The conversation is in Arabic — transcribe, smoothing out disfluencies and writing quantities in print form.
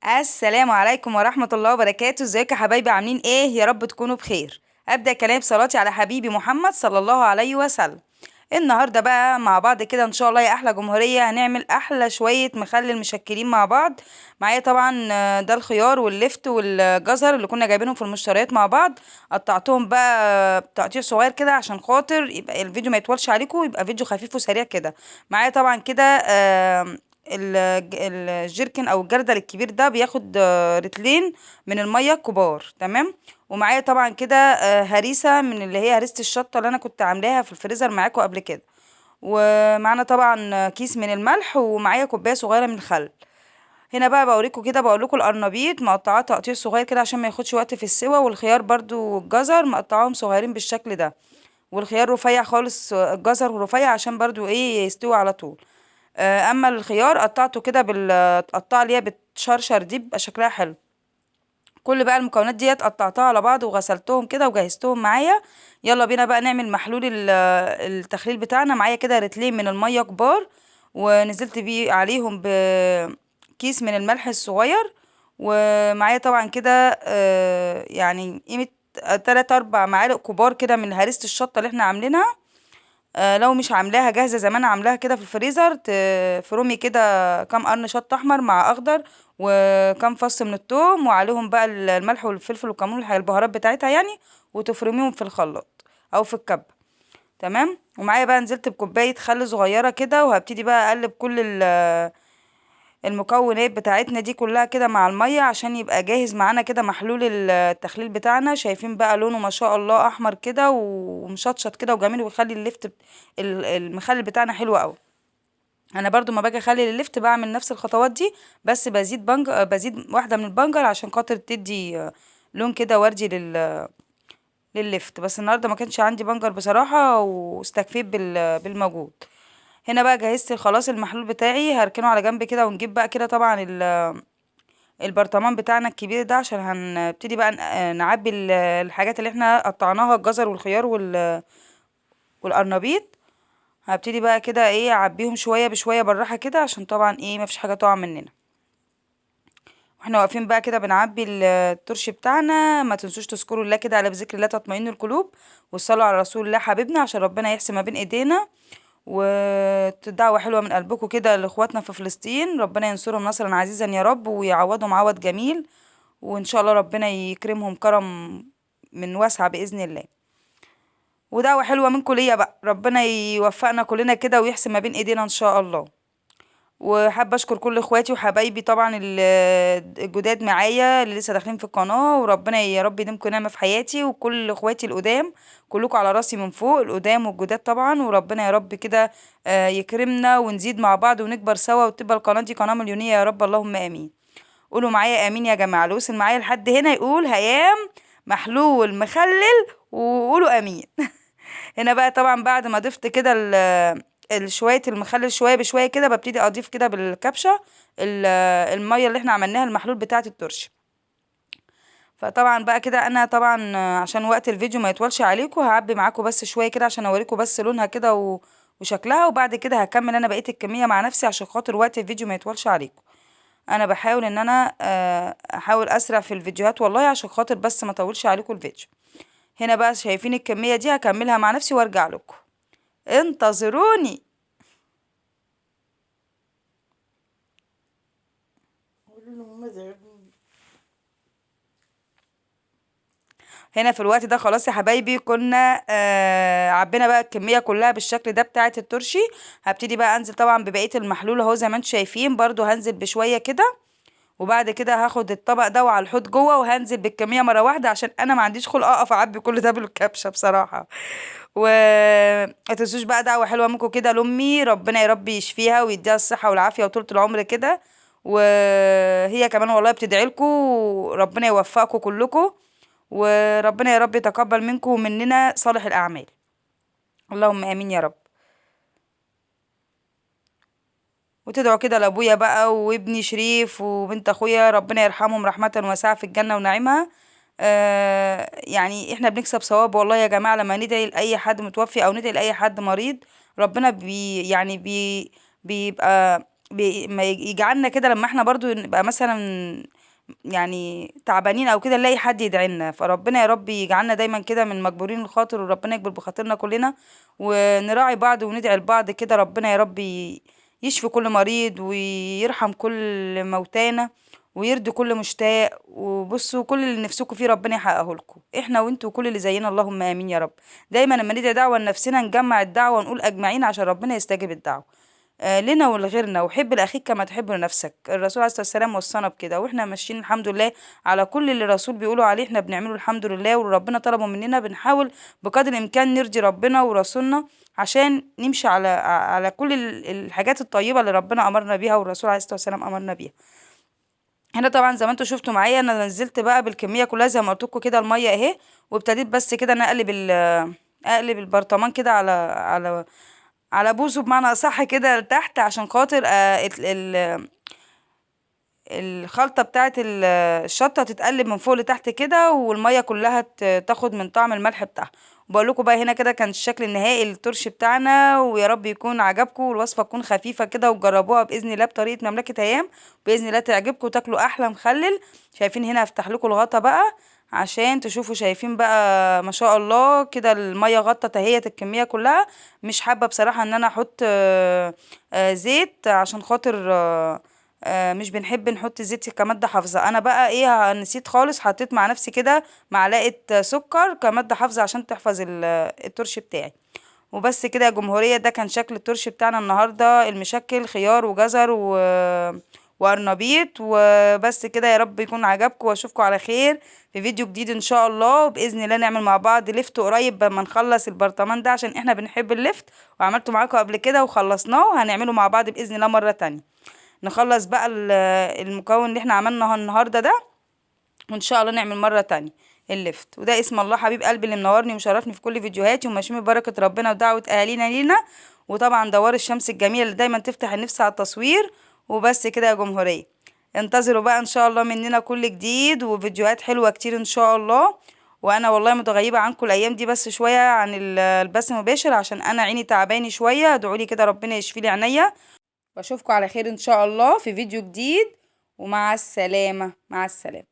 السلام عليكم ورحمة الله وبركاته. ازيكم يا حبايبي؟ عاملين ايه؟ يا رب تكونوا بخير. ابدأ كلام صلاتي على حبيبي محمد صلى الله عليه وسلم. النهارده بقى مع بعض كده ان شاء الله يا احلى جمهورية هنعمل احلى شوية مخلل مشكلين مع بعض. معايا طبعا ده الخيار واللفت والجزر اللي كنا جايبينهم في المشتريات مع بعض. قطعتهم بقى تقطيع صغير كده عشان خاطر يبقى الفيديو ما يطولش عليكم، يبقى فيديو خفيف وسريع كده. معايا طبعا كده الجيركن او الجردل الكبير ده بياخد رتلين من الميه الكبار، تمام. ومعايا طبعا كده هريسه من اللي هي هريسه الشطه اللي انا كنت عاملاها في الفريزر معاكم قبل كده. ومعانا طبعا كيس من الملح، ومعايا كوبايه صغيره من الخل. هنا بقى بوريكم كده، بقول لكم القرنبيط مقطعاه تقطيع صغير كده عشان ما ياخدش وقت في السوا، والخيار برضو والجزر مقطعاهم صغيرين بالشكل ده. والخيار رفيع خالص، الجزر رفيع عشان برضو ايه يستوي على طول. اما الخيار قطعته كده بالقطاعه اللي هي بتشرشر دي، بيبقى شكلها حلو. كل بقى المكونات ديت قطعتها على بعض وغسلتهم كده وجهزتهم معايا. يلا بينا بقى نعمل محلول التخليل بتاعنا. معايا كده رتلين من الميه كبار، ونزلت بيه عليهم بكيس من الملح الصغير. ومعايا طبعا كده يعني قيمه 3 4 معالق كبار كده من هريسة الشطة اللي احنا عاملينها. لو مش عاملاها جاهزة زي ما انا عاملاها كده في الفريزر، تفرمي كده كام قرن شط احمر مع اخضر، وكام فص من الثوم، وعليهم بقى الملح والفلفل والكمون البهارات بتاعتها يعني. وتفرميهم في الخلاط او في الكب، تمام. ومعايا بقى نزلت بكوباية خل صغيرة كده، وهبتدي بقى اقلب كل المكونات بتاعتنا دي كلها كده مع المية عشان يبقى جاهز معانا كده محلول التخليل بتاعنا. شايفين بقى لونه ما شاء الله احمر كده ومشطشط كده وجميل، ويخلي المخلل بتاعنا حلو قوي. انا برضو ما باجي اخلل اللفت بعمل نفس الخطوات دي، بس بزيد واحدة من البنجر عشان خاطر تدي لون كده وردي لللفت. بس النهارده ما كانش عندي بنجر بصراحة، واستكفيت بالموجود. هنا بقى جهزت خلاص المحلول بتاعي، هركنه على جنب كده. ونجيب بقى كده طبعا البرطمان بتاعنا الكبير ده، عشان هنبتدي بقى نعبي الحاجات اللي احنا قطعناها، الجزر والخيار والقرنبيط. هبتدي بقى كده ايه اعبيهم شويه بشويه بالراحه كده، عشان طبعا ايه مفيش حاجه تقع مننا. واحنا واقفين بقى كده بنعبي الترش بتاعنا، ما تنسوش تذكروا الله كده على بذكر الله تطمئن القلوب، والصلاه على رسول الله حبيبنا عشان ربنا يحسن ما بين ايدينا. ودعوة حلوة من قلبكم كده لإخواتنا في فلسطين، ربنا ينصرهم نصرا عزيزا يا رب، ويعوضهم عوض جميل. وإن شاء الله ربنا يكرمهم كرم من واسعة بإذن الله. ودعوة حلوة منكم ليا بقى، ربنا يوفقنا كلنا كده ويحسن ما بين ايدينا ان شاء الله. وحابة اشكر كل اخواتي وحبايبي طبعا الجداد معايا اللي لسه داخلين في القناة، وربنا يا رب يديمكم نعمة في حياتي. وكل اخواتي القدام كلكم على راسي من فوق، القدام والجداد طبعا. وربنا يا رب كده يكرمنا ونزيد مع بعض ونكبر سوا، وتبقى القناة دي قناة مليونية يا رب، اللهم امين. قولوا معايا امين يا جماعة. اللي وصل معايا لحد هنا يقول هيام محلول مخلل، وقولوا امين. هنا بقى طبعا بعد ما ضفت كده شوية المخلل شوية بشوية كده، ببتدي اضيف كده بالكبشة المية اللي احنا عملناها المحلول بتاعة الترش. فطبعا بقى كده انا طبعا عشان وقت الفيديو ما يطولش عليكم، هعبي معاكم بس شوية كده عشان اوريكم بس لونها كده وشكلها. وبعد كده هكمل انا بقية الكمية مع نفسي عشان خاطر وقت الفيديو ما يطولش عليكم. انا بحاول ان انا احاول اسرع في الفيديوهات والله، عشان خاطر بس ما اطولش عليكم الفيديو. هنا بقى شايفين الكمية دي، هكملها مع نفسي وارجع لكم. انتظروني. هنا في الوقت ده خلاص يا حبايبي كنا عبينا بقى الكمية كلها بالشكل ده بتاعة الترشي. هبتدي بقى انزل طبعا ببقية المحلول اهو زي ما انتم شايفين، برضو هنزل بشوية كده. وبعد كده هاخد الطبق ده وعلى الحوض جوه، وهنزل بالكمية مرة واحدة عشان انا ما عنديش خلق اقف اعبي كل ده بالكبشة بصراحة. و ما تنسوش بقى دعوة حلوة منكم كده لأمي، ربنا يا رب يشفيها ويديها الصحة والعافية وطولة العمر كده. وهي كمان والله بتدعي لكم، ربنا يوفقكم كلكم. وربنا يا رب يتقبل منكم ومننا صالح الأعمال، اللهم آمين يا رب. وتدعوا كده لأبويا بقى وابني شريف وبنت أخويا، ربنا يرحمهم رحمة واسعة في الجنة ونعيمها. يعني احنا بنكسب ثواب والله يا جماعة لما ندعي لأي حد متوفي أو ندعي لأي حد مريض. ربنا بيبقى ما يجعلنا كده لما احنا برضو نبقى مثلا يعني تعبانين او كده نلاقي حد يدعي لنا. فربنا يا رب يجعلنا دايما كده من مجبورين الخاطر، وربنا يكبر بخاطرنا كلنا، ونراعي بعض وندعي لبعض كده. ربنا يا رب يشفي كل مريض ويرحم كل موتانا ويرضي كل مشتاق. وبصوا كل اللي نفسكم فيه ربنا يحققه لكم احنا وانتوا وكل اللي زينا، اللهم امين يا رب. دايما لما ندعي دعوه لنفسنا نجمع الدعوه ونقول اجمعين عشان ربنا يستجيب الدعوه لنا ولغيرنا. وحب لاخيك كما تحب لنفسك، الرسول عليه الصلاه والسلام وصانا بكده، واحنا ماشيين الحمد لله على كل اللي الرسول بيقولوا عليه احنا بنعمله الحمد لله. وربنا طلبه مننا بنحاول بقدر الامكان نرضي ربنا ورسولنا عشان نمشي على كل الحاجات الطيبه اللي ربنا امرنا بيها والرسول عليه الصلاه والسلام امرنا بيها. هنا طبعا زي ما انتوا شفتوا معايا انا نزلت بقى بالكميه كلها زي ما قلت لكم كده الميه اهي، وابتديت بس كده انا اقلب البرطمان كده على بوزه بمعنى اصح كده لتحت، عشان خاطر الخلطة بتاعت الشطة تتقلب من فوق لتحت كده، والمية كلها تاخد من طعم الملح بتاعها. بقول لكم بقى هنا كده كان الشكل النهائي للترش بتاعنا، ويا رب يكون عجبكم والوصفة تكون خفيفة كده، وتجربوها بإذن الله بطريقة مملكة أيام، بإذن الله تعجبكم وتاكلوا أحلى مخلل. شايفين هنا هفتح لكم الغطا بقى عشان تشوفوا. شايفين بقى ما شاء الله كده المية غطت اهيت الكمية كلها. مش حابة بصراحة ان انا احط زيت عشان خاطر مش بنحب نحط زيت كمادة حافظة. انا بقى ايه نسيت خالص، حطيت مع نفسي كده معلقة سكر كمادة حافظة عشان تحفظ الترش بتاعي. وبس كده يا جمهورية، ده كان شكل الترش بتاعنا النهاردة المشكل خيار وجزر وقرنبيط. وبس كده يا رب يكون عجبكم، واشوفكم على خير في فيديو جديد ان شاء الله. وباذن الله نعمل مع بعض لفت قريب لما نخلص البرطمان ده عشان احنا بنحب اللفت، وعملته معاكم قبل كده وخلصناه، وهنعمله مع بعض باذن الله مرة تانية. نخلص بقى المكون اللي احنا عملناه النهارده ده، وان شاء الله نعمل مرة تانية اللفت. وده اسم الله حبيب قلبي اللي منورني ومشرفني في كل فيديوهاتي، وماشيين ببركة ربنا ودعوة اهالينا لينا. وطبعا دوار الشمس الجميلة اللي دايما تفتح النفس على التصوير. وبس كده يا جمهورية، انتظروا بقى ان شاء الله مننا كل جديد وفيديوهات حلوة كتير ان شاء الله. وانا والله متغيبة عنكم الايام دي بس شوية عن البث المباشر عشان انا عيني تعباني شوية. ادعولي كده ربنا يشفي لي عينيا، واشوفكم على خير ان شاء الله في فيديو جديد. ومع السلامة، مع السلامة.